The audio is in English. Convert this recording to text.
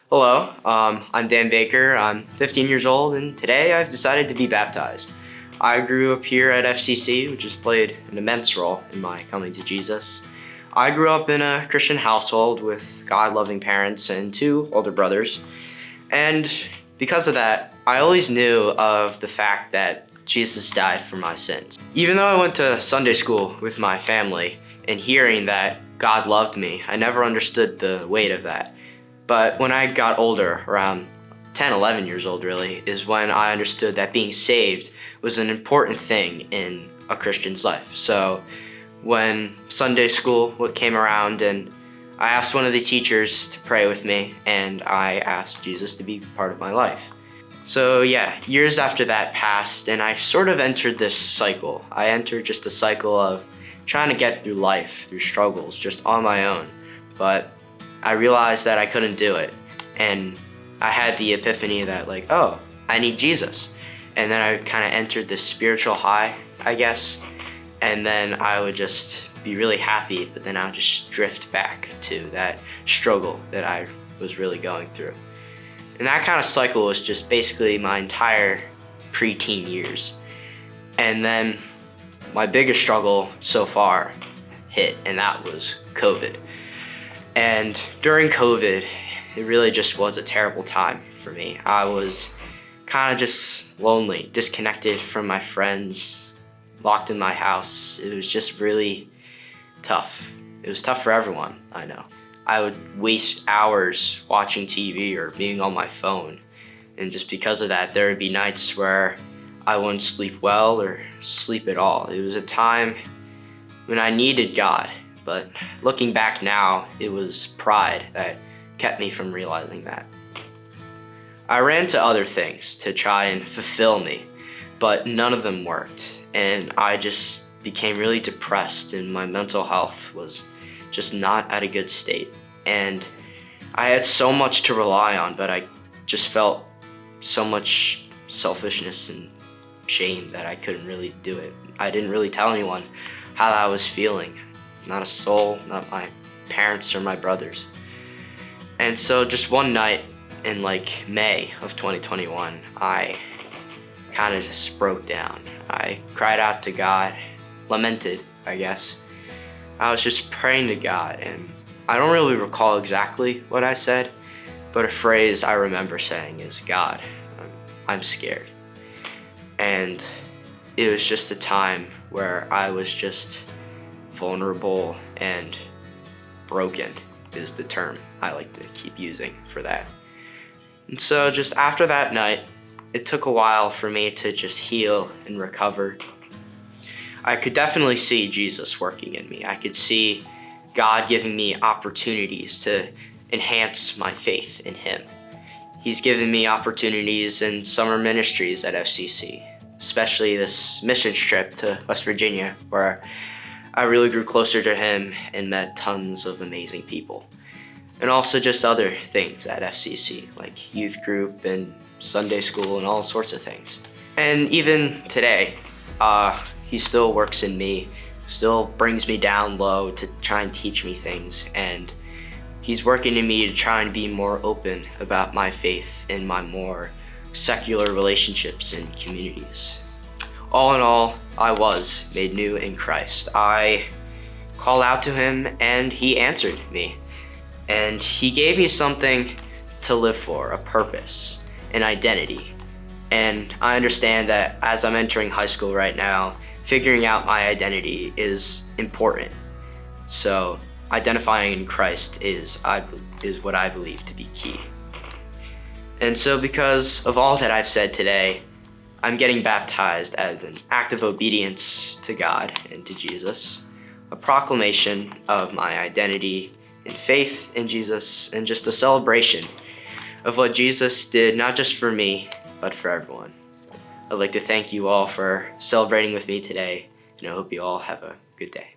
Hello, I'm Dan Baker. I'm 15 years old, and today I've decided to be baptized. I grew up here at FCC, which has played an immense role in my coming to Jesus. I grew up in a Christian household with God-loving parents and two older brothers, and because of that, I always knew of the fact that Jesus died for my sins. Even though I went to Sunday school with my family and hearing that God loved me, I never understood the weight of that. But when I got older, around 10, 11 years old really, is when I understood that being saved was an important thing in a Christian's life. So when Sunday school came around and I asked one of the teachers to pray with me, and I asked Jesus to be part of my life. So yeah, years after that passed, and I sort of entered this cycle. I entered just a cycle of trying to get through life, through struggles, just on my own. But I realized that I couldn't do it, and I had the epiphany that oh, I need Jesus. And then I kind of entered this spiritual high, I guess, and then I would just be really happy, but then I would just drift back to that struggle that I was really going through. And that kind of cycle was just basically my entire preteen years. And then my biggest struggle so far hit, and that was COVID. And during COVID, it really just was a terrible time for me. I was kind of just lonely, disconnected from my friends, locked in my house. It was just really tough. It was tough for everyone, I know. I would waste hours watching TV or being on my phone. And just because of that, there would be nights where I wouldn't sleep well or sleep at all. It was a time when I needed God. But looking back now, it was pride that kept me from realizing that. I ran to other things to try and fulfill me, but none of them worked. And I just became really depressed, and my mental health was just not at a good state. And I had so much to rely on, but I just felt so much selfishness and shame that I couldn't really do it. I didn't really tell anyone how I was feeling. Not a soul, not my parents or my brothers. And so just one night in May of 2021, I kind of just broke down. I cried out to God, lamented, I guess. I was just praying to God, and I don't really recall exactly what I said, but a phrase I remember saying is, "God, I'm scared." And it was just a time where I was just vulnerable and broken is the term I like to keep using for that. And so just after that night, it took a while for me to just heal and recover. I could definitely see Jesus working in me. I could see God giving me opportunities to enhance my faith in Him. He's given me opportunities in summer ministries at FCC, especially this missions trip to West Virginia, where I really grew closer to Him and met tons of amazing people. And also just other things at FCC, like youth group and Sunday school and all sorts of things. And even today, He still works in me, still brings me down low to try and teach me things. And He's working in me to try and be more open about my faith in my more secular relationships and communities. All in all, I was made new in Christ. I called out to Him, and He answered me. And He gave me something to live for, a purpose, an identity. And I understand that as I'm entering high school right now, figuring out my identity is important. So identifying in Christ is what I believe to be key. And so because of all that I've said today, I'm getting baptized as an act of obedience to God and to Jesus, a proclamation of my identity and faith in Jesus, and just a celebration of what Jesus did, not just for me, but for everyone. I'd like to thank you all for celebrating with me today, and I hope you all have a good day.